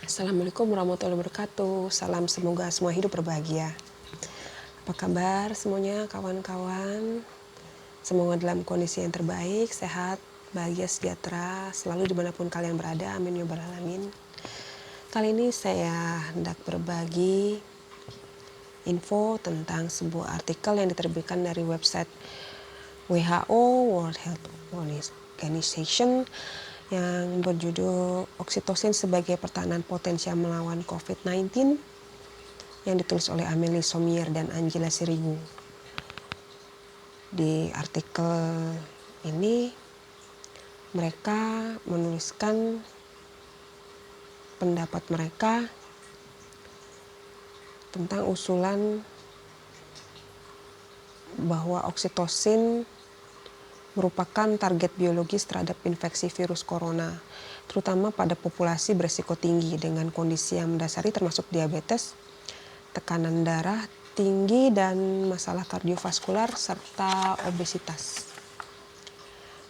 Assalamualaikum warahmatullahi wabarakatuh. Salam semoga semua hidup berbahagia. Apa kabar semuanya kawan-kawan? Semoga dalam kondisi yang terbaik, sehat, bahagia, sejahtera, selalu dimanapun kalian berada. Amin ya rabbal alamin. Kali ini saya hendak berbagi info tentang sebuah artikel yang diterbitkan dari website WHO, World Health Organization, yang berjudul Oksitosin sebagai Pertahanan Potensial Melawan COVID-19, yang ditulis oleh Amelie Sommier dan Angela Sirigu. Di artikel ini mereka menuliskan pendapat mereka tentang usulan bahwa oksitosin merupakan target biologis terhadap infeksi virus corona, terutama pada populasi berisiko tinggi dengan kondisi yang mendasari termasuk diabetes, tekanan darah tinggi, dan masalah kardiovaskular serta obesitas.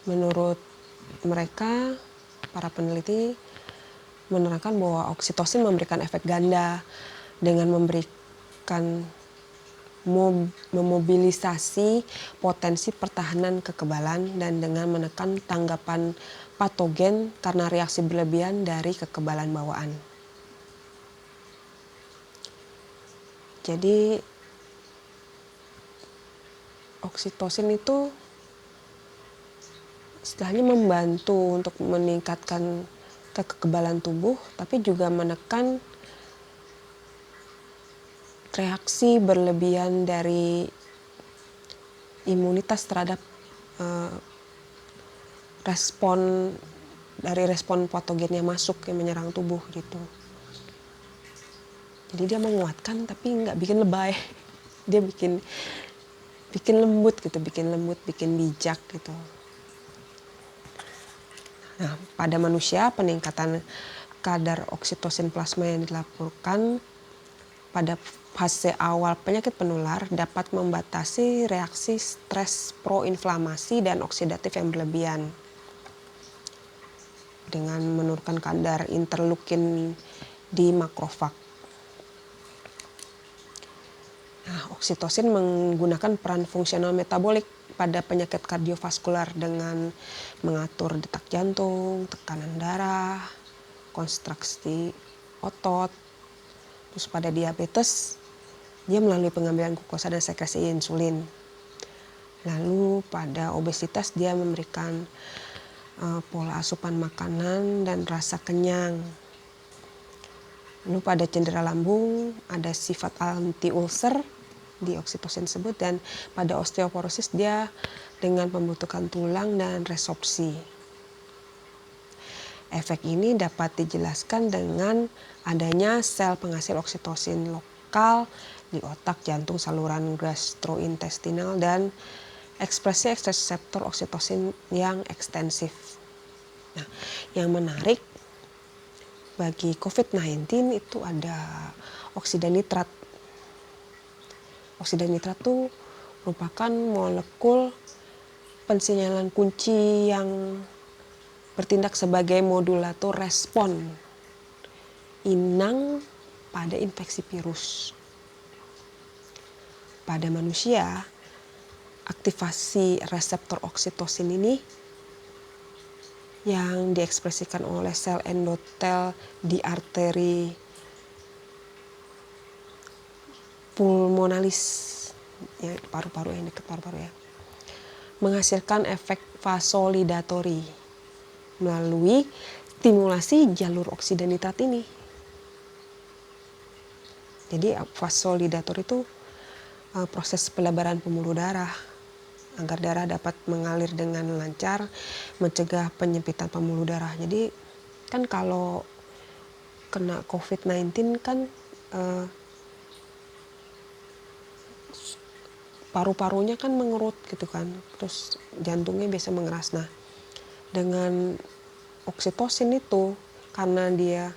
Menurut mereka, para peneliti menerangkan bahwa oksitosin memberikan efek ganda dengan memberikan memobilisasi potensi pertahanan kekebalan dan dengan menekan tanggapan patogen karena reaksi berlebihan dari kekebalan bawaan. Jadi oksitosin itu istilahnya membantu untuk meningkatkan kekebalan tubuh, tapi juga menekan reaksi berlebihan dari imunitas terhadap respon patogennya masuk yang menyerang tubuh gitu. Jadi dia menguatkan tapi nggak bikin lebay, dia bikin lembut gitu, bikin bijak gitu. Nah, pada manusia peningkatan kadar oksitosin plasma yang dilaporkan pada fase awal penyakit penular dapat membatasi reaksi stres proinflamasi dan oksidatif yang berlebihan dengan menurunkan kadar interleukin di makrofag. Nah, oksitosin menggunakan peran fungsional metabolik pada penyakit kardiovaskular dengan mengatur detak jantung, tekanan darah, kontraksi otot. Terus pada diabetes, dia melalui pengambilan glukosa dan sekresi insulin. Lalu pada obesitas dia memberikan pola asupan makanan dan rasa kenyang. Lalu pada cedera lambung ada sifat anti ulcer di oksitosin tersebut, dan pada osteoporosis dia dengan pembentukan tulang dan resorpsi. Efek ini dapat dijelaskan dengan adanya sel penghasil oksitosin lokal di otak, jantung, saluran gastrointestinal, dan ekspresi reseptor oksitosin yang ekstensif. Nah, yang menarik bagi COVID-19 itu ada oksida nitrat. Oksida nitrat itu merupakan molekul pensinyalan kunci yang bertindak sebagai modulator respon inang pada infeksi virus. Pada manusia, aktivasi reseptor oksitosin ini yang diekspresikan oleh sel endotel di arteri pulmonalis, ya, paru-paru yang dekat paru-paru ya, menghasilkan efek vasodilatori melalui stimulasi jalur oksida nitrat ini. Jadi vasodilator itu proses pelebaran pembuluh darah agar darah dapat mengalir dengan lancar, mencegah penyempitan pembuluh darah. Jadi kan kalau kena COVID-19 kan paru-parunya kan mengerut gitu kan, terus jantungnya biasa mengeras. Nah, dengan oksitosin itu karena dia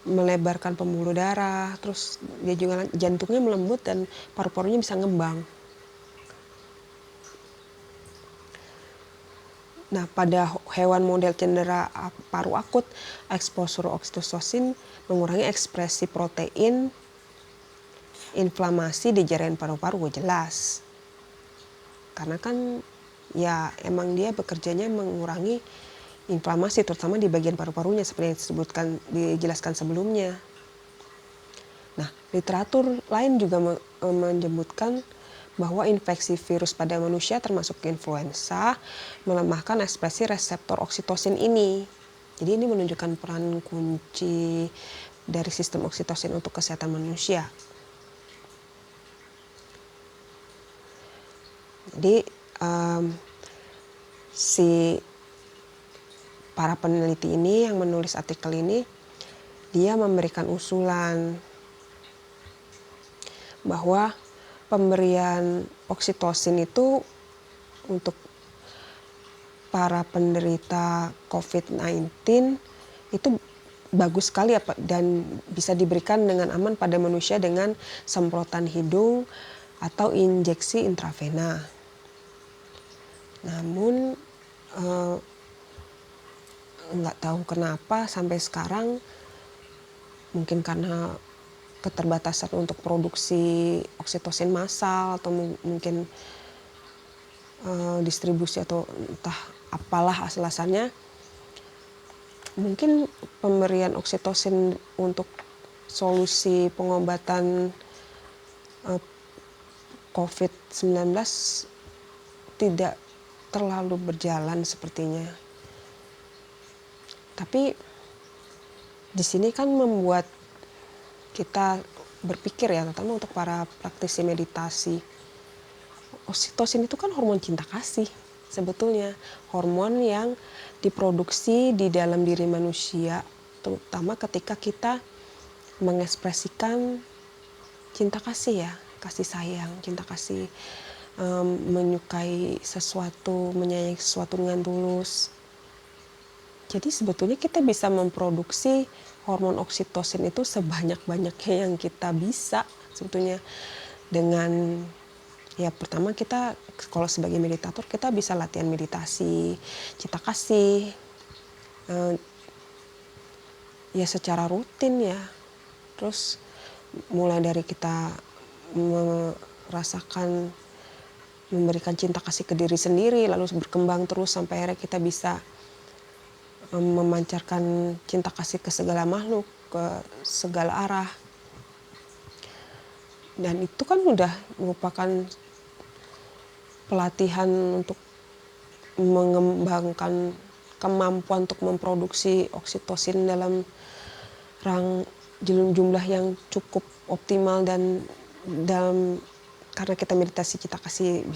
melebarkan pembuluh darah, terus dia juga jantungnya melembut dan paru-parunya bisa ngembang. Nah, pada hewan model cedera paru akut, eksposur oksitosin mengurangi ekspresi protein inflamasi di jaringan paru-paru, jelas. Karena kan ya emang dia bekerjanya mengurangi inflamasi terutama di bagian paru-parunya seperti yang dijelaskan sebelumnya. Nah, literatur lain juga menyebutkan bahwa infeksi virus pada manusia termasuk influenza melemahkan ekspresi reseptor oksitosin ini. Jadi ini menunjukkan peran kunci dari sistem oksitosin untuk kesehatan manusia. Jadi si para peneliti ini yang menulis artikel ini, dia memberikan usulan bahwa pemberian oksitosin itu untuk para penderita COVID-19 itu bagus sekali dan bisa diberikan dengan aman pada manusia dengan semprotan hidung atau injeksi intravena. Namun nggak tahu kenapa sampai sekarang, mungkin karena keterbatasan untuk produksi oksitosin massal atau mungkin distribusi atau entah apalah alasannya, mungkin pemberian oksitosin untuk solusi pengobatan COVID-19 tidak terlalu berjalan sepertinya. Tapi di sini kan membuat kita berpikir ya, terutama untuk para praktisi meditasi. Oksitosin itu kan hormon cinta kasih sebetulnya. Hormon yang diproduksi di dalam diri manusia, terutama ketika kita mengekspresikan cinta kasih ya, kasih sayang, cinta kasih, menyukai sesuatu, menyayangi sesuatu dengan tulus. Jadi sebetulnya kita bisa memproduksi hormon oksitosin itu sebanyak-banyaknya yang kita bisa sebetulnya dengan ya pertama kita kalau sebagai meditator kita bisa latihan meditasi, cinta kasih ya secara rutin ya. Terus mulai dari kita merasakan memberikan cinta kasih ke diri sendiri lalu berkembang terus sampai akhirnya kita bisa memancarkan cinta kasih ke segala makhluk, ke segala arah. Dan itu kan udah merupakan pelatihan untuk mengembangkan kemampuan untuk memproduksi oksitosin dalam jumlah yang cukup optimal dan karena kita meditasi cinta kasih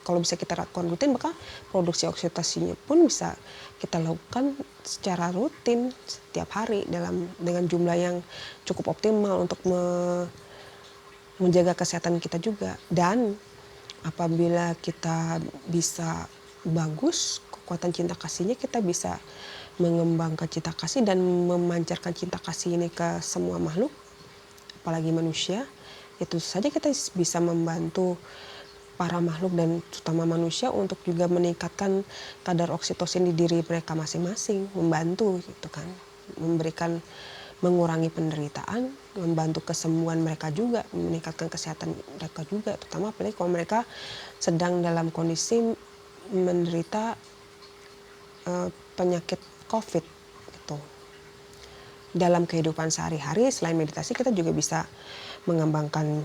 kalau bisa kita lakukan rutin, maka produksi oksitosinnya pun bisa kita lakukan secara rutin setiap hari dengan jumlah yang cukup optimal untuk menjaga kesehatan kita juga. Dan apabila kita bisa bagus kekuatan cinta kasihnya, kita bisa mengembangkan cinta kasih dan memancarkan cinta kasih ini ke semua makhluk, apalagi manusia. Itu saja kita bisa membantu para makhluk dan terutama manusia untuk juga meningkatkan kadar oksitosin di diri mereka masing-masing, membantu gitu kan, mengurangi penderitaan, membantu kesembuhan mereka juga, meningkatkan kesehatan mereka juga, terutama apalagi kalau mereka sedang dalam kondisi menderita penyakit COVID gitu. Dalam kehidupan sehari-hari selain meditasi kita juga bisa mengembangkan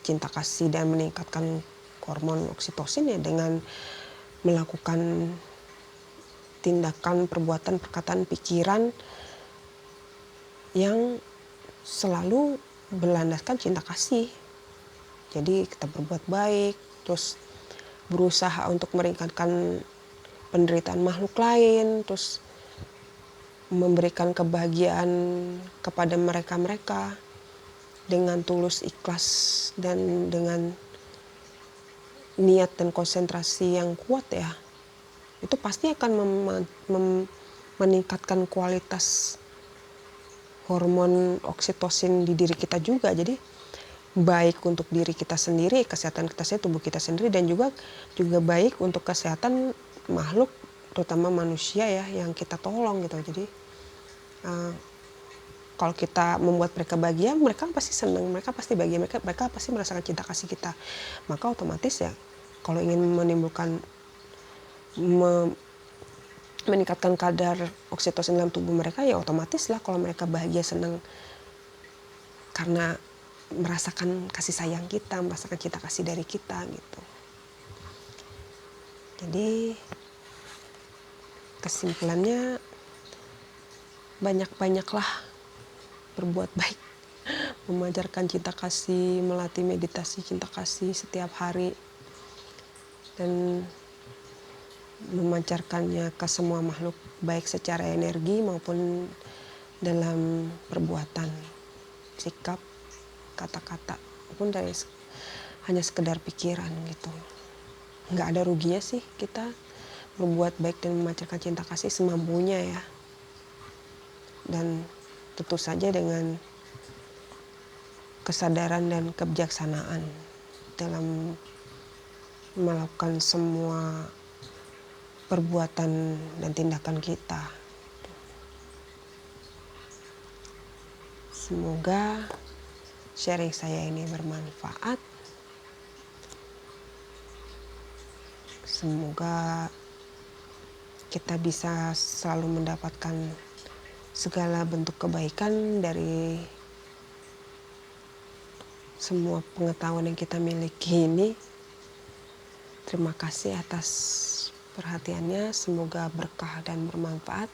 cinta kasih dan meningkatkan hormon oksitosin ya dengan melakukan tindakan, perbuatan, perkataan, pikiran yang selalu berlandaskan cinta kasih. Jadi kita berbuat baik, terus berusaha untuk meringankan penderitaan makhluk lain, terus memberikan kebahagiaan kepada mereka-mereka dengan tulus, ikhlas, dan dengan niat dan konsentrasi yang kuat ya. Itu pasti akan meningkatkan kualitas hormon oksitosin di diri kita juga. Jadi baik untuk diri kita sendiri, kesehatan kita sendiri, tubuh kita sendiri, dan juga baik untuk kesehatan makhluk terutama manusia ya yang kita tolong gitu. Jadi kalau kita membuat mereka bahagia, mereka pasti senang, mereka pasti bahagia, mereka pasti merasakan cinta kasih kita. Maka otomatis ya kalau ingin meningkatkan kadar oksitosin dalam tubuh mereka, ya otomatis lah kalau mereka bahagia, senang karena merasakan kasih sayang kita, merasakan cinta kasih dari kita gitu. Jadi kesimpulannya, banyak-banyaklah berbuat baik, memancarkan cinta kasih, melatih meditasi cinta kasih setiap hari, dan memancarkannya ke semua makhluk, baik secara energi maupun dalam perbuatan, sikap, kata-kata, pun dari hanya sekedar pikiran gitu. Nggak ada ruginya sih kita berbuat baik dan memancarkan cinta kasih semampunya ya. Dan tentu saja dengan kesadaran dan kebijaksanaan dalam melakukan semua perbuatan dan tindakan kita. Semoga sharing saya ini bermanfaat. Semoga kita bisa selalu mendapatkan segala bentuk kebaikan dari semua pengetahuan yang kita miliki ini. Terima kasih atas perhatiannya, semoga berkah dan bermanfaat.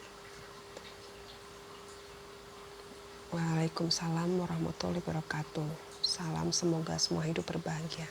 Waalaikumsalam warahmatullahi wabarakatuh. Salam, semoga semua hidup berbahagia.